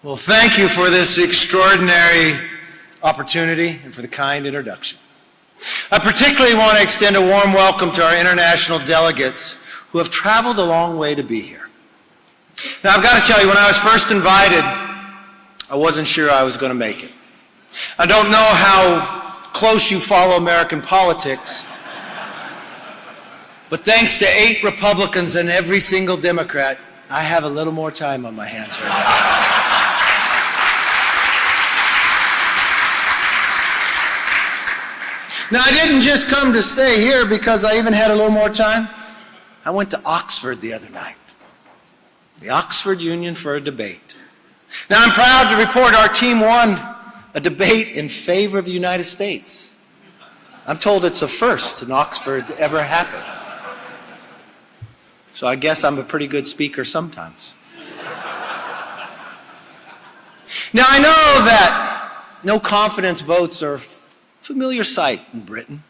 Well, thank you for this extraordinary opportunity and for the kind introduction. I particularly want to extend a warm welcome to our international delegates who have traveled a long way to be here. Now, I've got to tell you, when I was first invited, I wasn't sure I was going to make it. I don't know how close you follow American politics, but thanks to 8 Republicans and every single Democrat, I have a little more time on my hands right now. Now, I didn't just come to stay here because I even had a little more time. I went to Oxford the other night, the Oxford Union, for a debate. Now, I'm proud to report our team won a debate in favor of the United States. I'm told it's a first in Oxford to ever happen. So I guess I'm a pretty good speaker sometimes. Now, I know that no confidence votes are familiar sight in Britain.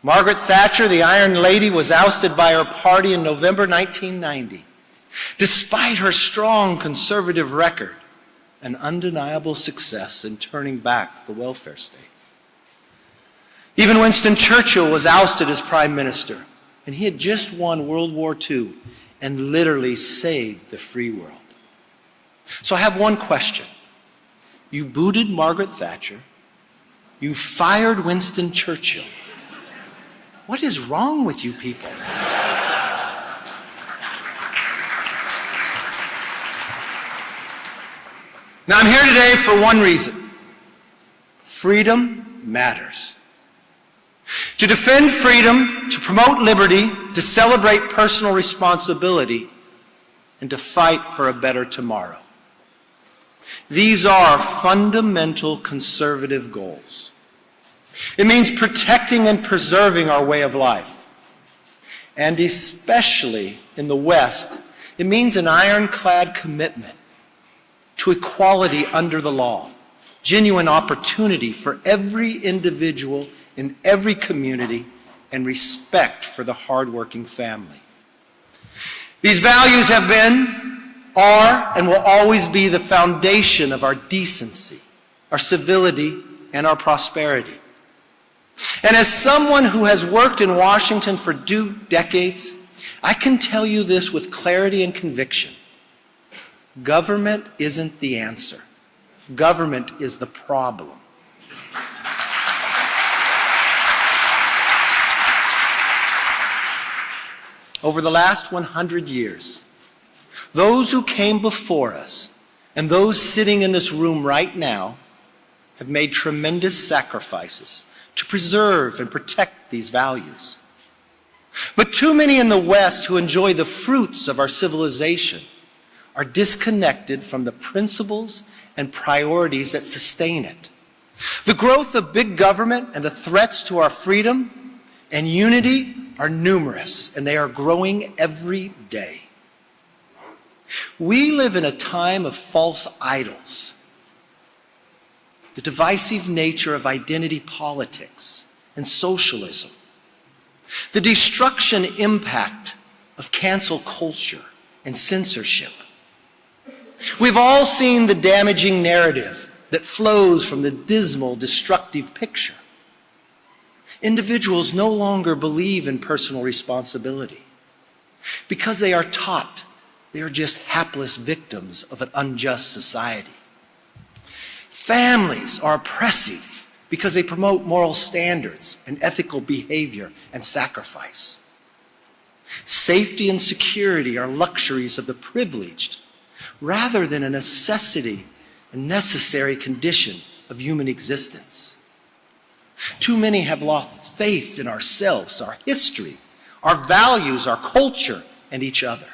Margaret Thatcher, the Iron Lady, was ousted by her party in November 1990, despite her strong conservative record and undeniable success in turning back the welfare state. Even Winston Churchill was ousted as prime minister, and he had just won World War II and literally saved the free world. So I have one question. You booted Margaret Thatcher. You fired Winston Churchill. What is wrong with you people? Now, I'm here today for one reason. Freedom matters. To defend freedom, to promote liberty, to celebrate personal responsibility, and to fight for a better tomorrow. These are fundamental conservative goals. It means protecting and preserving our way of life. And especially in the West, it means an ironclad commitment to equality under the law, genuine opportunity for every individual in every community, and respect for the hardworking family. These values have been, are, and will always be the foundation of our decency, our civility, and our prosperity. And as someone who has worked in Washington for 2 decades, I can tell you this with clarity and conviction. Government isn't the answer. Government is the problem. Over the last 100 years, those who came before us and those sitting in this room right now have made tremendous sacrifices to preserve and protect these values. But too many in the West who enjoy the fruits of our civilization are disconnected from the principles and priorities that sustain it. The growth of big government and the threats to our freedom and unity are numerous, and they are growing every day. We live in a time of false idols, the divisive nature of identity politics and socialism, the destruction impact of cancel culture and censorship. We've all seen the damaging narrative that flows from the dismal, destructive picture. Individuals no longer believe in personal responsibility because they are taught they are just hapless victims of an unjust society. Families are oppressive because they promote moral standards and ethical behavior and sacrifice. Safety and security are luxuries of the privileged rather than a necessity and necessary condition of human existence. Too many have lost faith in ourselves, our history, our values, our culture, and each other.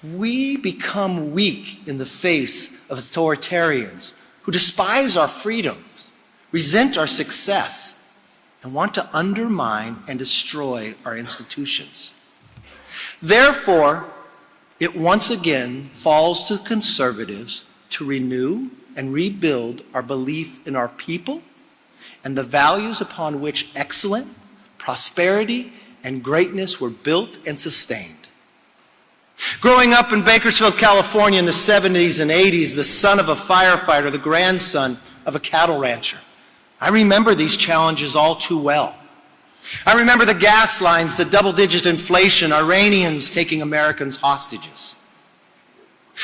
We become weak in the face of authoritarians who despise our freedoms, resent our success, and want to undermine and destroy our institutions. Therefore, it once again falls to conservatives to renew and rebuild our belief in our people and the values upon which excellence, prosperity, and greatness were built and sustained. Growing up in Bakersfield, California in the 70s and 80s, the son of a firefighter, the grandson of a cattle rancher, I remember these challenges all too well. I remember the gas lines, the double-digit inflation, Iranians taking Americans hostages.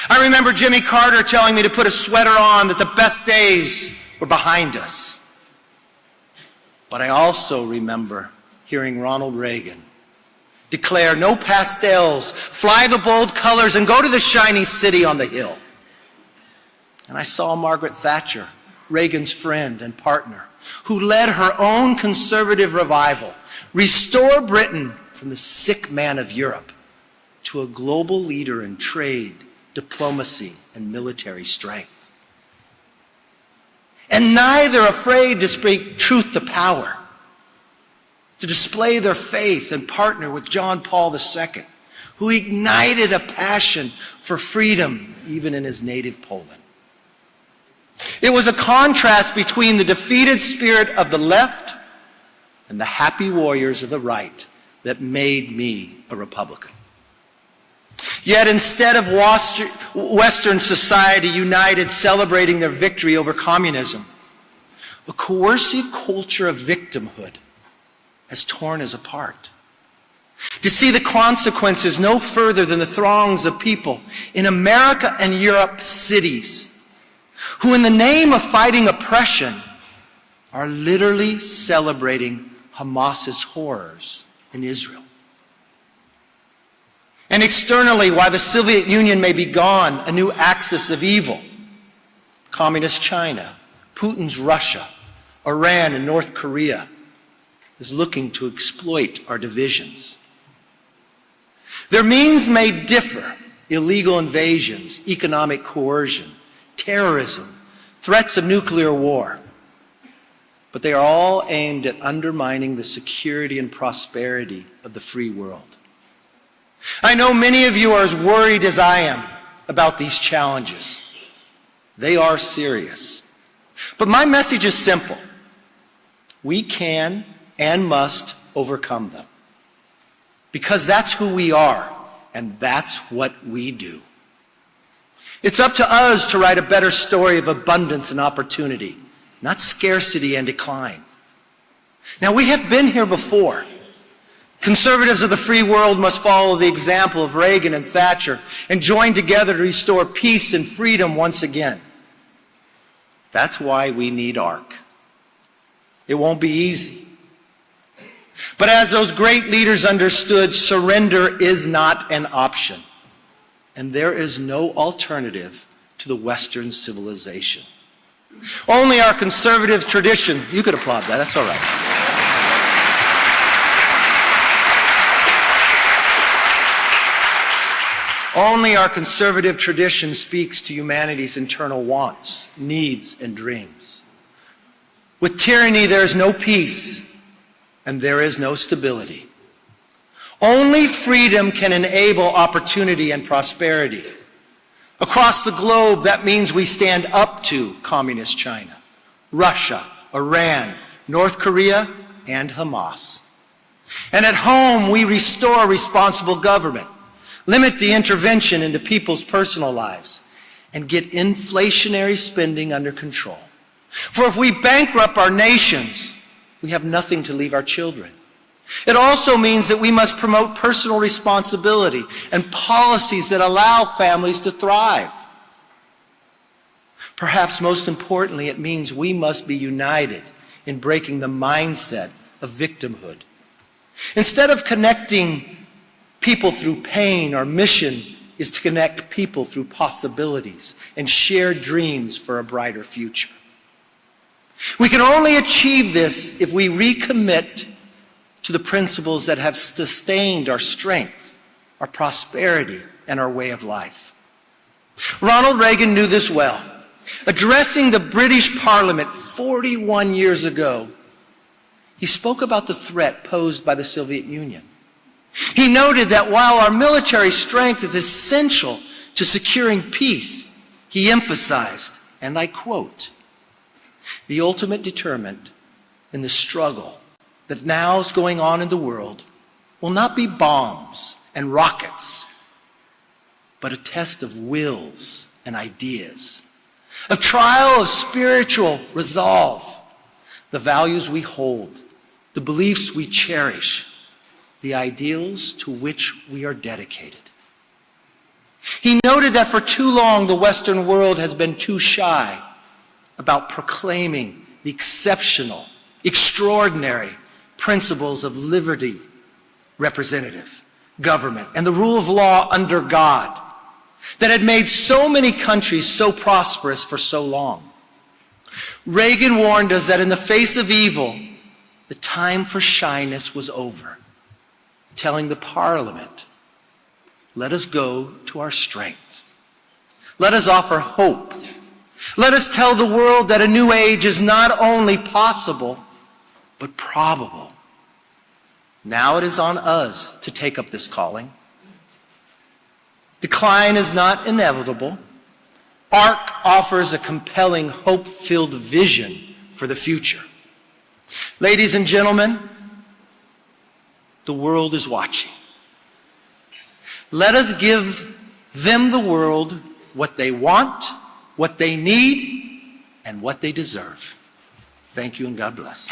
I remember Jimmy Carter telling me to put a sweater on, that the best days were behind us. But I also remember hearing Ronald Reagan declare, "No pastels, fly the bold colors, and go to the shiny city on the hill." And I saw Margaret Thatcher, Reagan's friend and partner, who led her own conservative revival, restore Britain from the sick man of Europe to a global leader in trade, diplomacy, and military strength. And neither afraid to speak truth to power, to display their faith and partner with John Paul II, who ignited a passion for freedom even in his native Poland. It was a contrast between the defeated spirit of the left and the happy warriors of the right that made me a Republican. Yet instead of Western society united celebrating their victory over communism, a coercive culture of victimhood has torn us apart. To see the consequences no further than the throngs of people in America and Europe cities who, in the name of fighting oppression, are literally celebrating Hamas's horrors in Israel. And externally, while the Soviet Union may be gone, a new axis of evil, Communist China, Putin's Russia, Iran, and North Korea, is looking to exploit our divisions. Their means may differ: illegal invasions, economic coercion, terrorism, threats of nuclear war. But they are all aimed at undermining the security and prosperity of the free world. I know many of you are as worried as I am about these challenges. They are serious. But my message is simple. We can and must overcome them. Because that's who we are, and that's what we do. It's up to us to write a better story of abundance and opportunity, not scarcity and decline. Now, we have been here before. Conservatives of the free world must follow the example of Reagan and Thatcher and join together to restore peace and freedom once again. That's why we need ARC. It won't be easy. But as those great leaders understood, surrender is not an option. And there is no alternative to the Western civilization. Only our conservative tradition, you could applaud that, that's all right. Only our conservative tradition speaks to humanity's internal wants, needs, and dreams. With tyranny, there is no peace, and there is no stability. Only freedom can enable opportunity and prosperity. Across the globe, that means we stand up to Communist China, Russia, Iran, North Korea, and Hamas. And at home, we restore responsible government, limit the intervention into people's personal lives, and get inflationary spending under control. For if we bankrupt our nations, we have nothing to leave our children. It also means that we must promote personal responsibility and policies that allow families to thrive. Perhaps most importantly, it means we must be united in breaking the mindset of victimhood. Instead of connecting people through pain, our mission is to connect people through possibilities and shared dreams for a brighter future. We can only achieve this if we recommit to the principles that have sustained our strength, our prosperity, and our way of life. Ronald Reagan knew this well. Addressing the British Parliament 41 years ago, he spoke about the threat posed by the Soviet Union. He noted that while our military strength is essential to securing peace, he emphasized, and I quote, "The ultimate determinant in the struggle that now is going on in the world will not be bombs and rockets, but a test of wills and ideas, a trial of spiritual resolve, the values we hold, the beliefs we cherish, the ideals to which we are dedicated. He noted that for too long the Western world has been too shy about proclaiming the exceptional, extraordinary principles of liberty, representative government, and the rule of law under God that had made so many countries so prosperous for so long. Reagan warned us that in the face of evil, the time for shyness was over, telling the Parliament, let us go to our strength. Let us offer hope. Let us tell the world that a new age is not only possible, but probable. Now it is on us to take up this calling. Decline is not inevitable. ARC offers a compelling, hope-filled vision for the future. Ladies and gentlemen, the world is watching. Let us give them, the world, what they want, what they need, and what they deserve. Thank you, and God bless.